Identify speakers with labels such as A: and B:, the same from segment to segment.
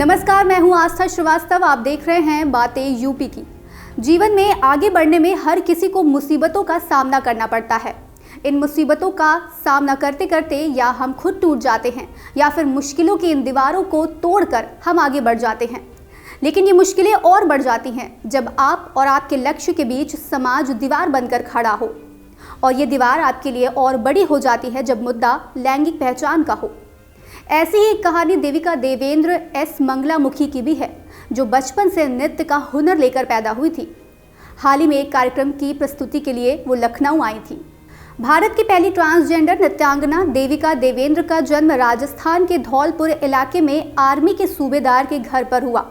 A: नमस्कार, मैं हूं आस्था श्रीवास्तव। आप देख रहे हैं बातें यूपी की। जीवन में आगे बढ़ने में हर किसी को मुसीबतों का सामना करना पड़ता है। इन मुसीबतों का सामना करते करते या हम खुद टूट जाते हैं या फिर मुश्किलों की इन दीवारों को तोड़कर हम आगे बढ़ जाते हैं। लेकिन ये मुश्किलें और बढ़ जाती हैं जब आप और आपके लक्ष्य के बीच समाज दीवार बनकर खड़ा हो, और ये दीवार आपके लिए और बड़ी हो जाती है जब मुद्दा लैंगिक पहचान का हो। ऐसी ही एक कहानी देविका देवेंद्र एस मंगलामुखी की भी है, जो बचपन से नृत्य का हुनर लेकर पैदा हुई थी। हाल ही में एक कार्यक्रम की प्रस्तुति के लिए वो लखनऊ आई थी। भारत की पहली ट्रांसजेंडर नृत्यांगना देविका देवेंद्र का जन्म राजस्थान के धौलपुर इलाके में आर्मी के सूबेदार के घर पर हुआ।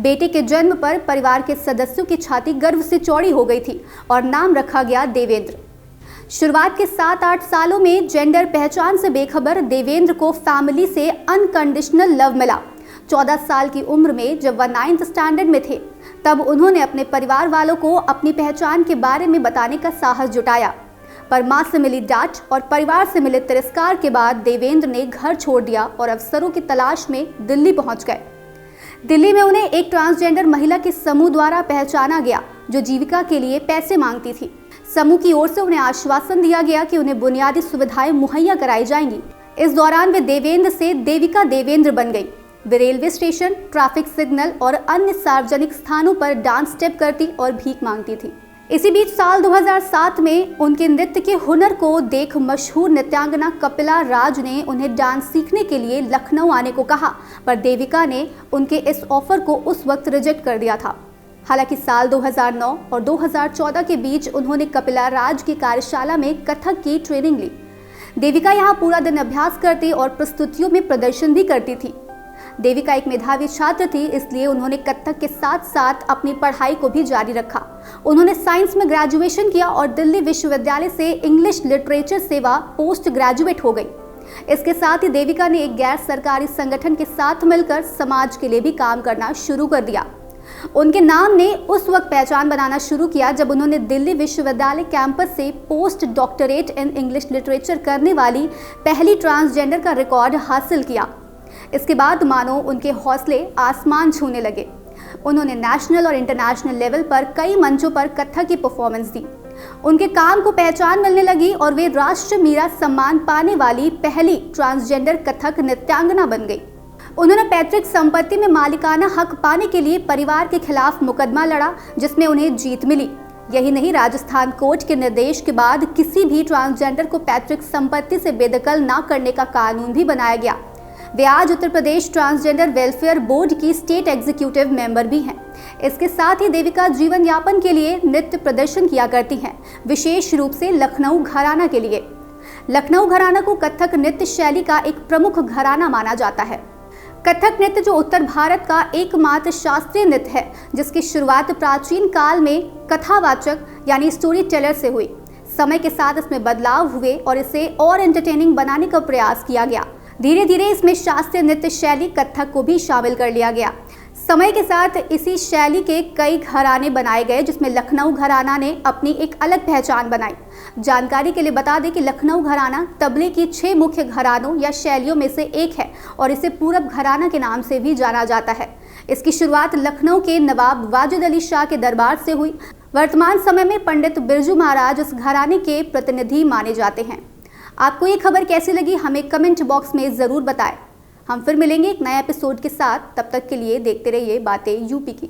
A: बेटे के जन्म पर परिवार के सदस्यों की छाती गर्व से चौड़ी हो गई थी और नाम रखा गया देवेंद्र। शुरुआत के 7-8 सालों में जेंडर पहचान से बेखबर देवेंद्र को फैमिली से अनकंडीशनल लव मिला। 14 साल की उम्र में जब वह 9th स्टैंडर्ड में थे, तब उन्होंने अपने परिवार वालों को अपनी पहचान के बारे में बताने का साहस जुटाया। पर मां से मिली डांट और परिवार से मिले तिरस्कार के बाद देवेंद्र ने घर छोड़ दिया और अवसरों की तलाश में दिल्ली पहुंच गए। दिल्ली में उन्हें एक ट्रांसजेंडर महिला के समूह द्वारा पहचाना गया, जो जीविका के लिए पैसे मांगती थी। समूह की ओर से उन्हें आश्वासन दिया गया कि उन्हें बुनियादी सुविधाएं मुहैया कराई जाएंगी। इस दौरान वे देवेंद्र से देविका देवेंद्र बन गई। वे रेलवे स्टेशन, ट्रैफिक सिग्नल और अन्य सार्वजनिक स्थानों पर डांस स्टेप करती और भीख मांगती थी। इसी बीच साल 2007 में उनके नृत्य के हुनर को देख मशहूर नृत्यांगना कपिला राज ने उन्हें डांस सीखने के लिए लखनऊ आने को कहा, पर देविका ने उनके इस ऑफर को उस वक्त रिजेक्ट कर दिया था। हालांकि साल 2009 और 2014 के बीच उन्होंने कपिला राज की कार्यशाला में कथक की ट्रेनिंग ली। देविका यहाँ पूरा दिन अभ्यास करती और प्रस्तुतियों में प्रदर्शन भी करती थी। देविका एक मेधावी छात्र थी, इसलिए उन्होंने कथक के साथ साथ अपनी पढ़ाई को भी जारी रखा। उन्होंने साइंस में ग्रेजुएशन किया और दिल्ली विश्वविद्यालय से इंग्लिश लिटरेचर सेवा पोस्ट ग्रेजुएट हो गई। इसके साथ ही देविका ने एक गैर सरकारी संगठन के साथ मिलकर समाज के लिए भी काम करना शुरू कर दिया। उनके नाम ने उस वक्त पहचान बनाना शुरू किया जब उन्होंने दिल्ली विश्वविद्यालय कैंपस से post doctorate in English literature करने वाली पहली ट्रांसजेंडर का रिकॉर्ड हासिल किया। इसके बाद मानो उनके हौसले आसमान छूने लगे। उन्होंने नेशनल और इंटरनेशनल लेवल पर कई मंचों पर कथक की परफॉर्मेंस दी। उनके काम को पहचान मिलने लगी और वे राष्ट्रीय मीरा सम्मान पाने वाली पहली ट्रांसजेंडर कथक नृत्यांगना बन गई। उन्होंने पैतृक संपत्ति में मालिकाना हक पाने के लिए परिवार के खिलाफ मुकदमा लड़ा, जिसमें उन्हें जीत मिली। यही नहीं, राजस्थान कोर्ट के निर्देश के बाद किसी भी ट्रांसजेंडर को पैतृक संपत्ति से बेदखल न करने का कानून भी बनाया गया। वे आज Uttar Pradesh transgender welfare board की स्टेट एग्जीक्यूटिव मेंबर भी हैं। इसके साथ ही देविका जीवन यापन के लिए नृत्य प्रदर्शन किया करती हैं, विशेष रूप से लखनऊ घराना के लिए। लखनऊ घराना को कथक नृत्य शैली का एक प्रमुख घराना माना जाता है। कथक नृत्य जो उत्तर भारत का एकमात्र शास्त्रीय नृत्य है, जिसकी शुरुआत प्राचीन काल में कथावाचक यानी स्टोरी टेलर से हुई। समय के साथ इसमें बदलाव हुए और इसे और एंटरटेनिंग बनाने का प्रयास किया गया। धीरे धीरे इसमें शास्त्रीय नृत्य शैली कथक को भी शामिल कर लिया गया। समय के साथ इसी शैली के कई घराने बनाए गए, जिसमें लखनऊ घराना ने अपनी एक अलग पहचान बनाई। जानकारी के लिए बता दें कि लखनऊ घराना तबले की 6 मुख्य घरानों या शैलियों में से एक है और इसे पूरब घराना के नाम से भी जाना जाता है। इसकी शुरुआत लखनऊ के नवाब वाजिद अली शाह के दरबार से हुई। वर्तमान समय में पंडित बिरजू महाराज इस घराने के प्रतिनिधि माने जाते हैं। आपको ये खबर कैसी लगी, हमें कमेंट बॉक्स में ज़रूर बताएं। हम फिर मिलेंगे एक नए एपिसोड के साथ। तब तक के लिए देखते रहिए बातें यूपी की।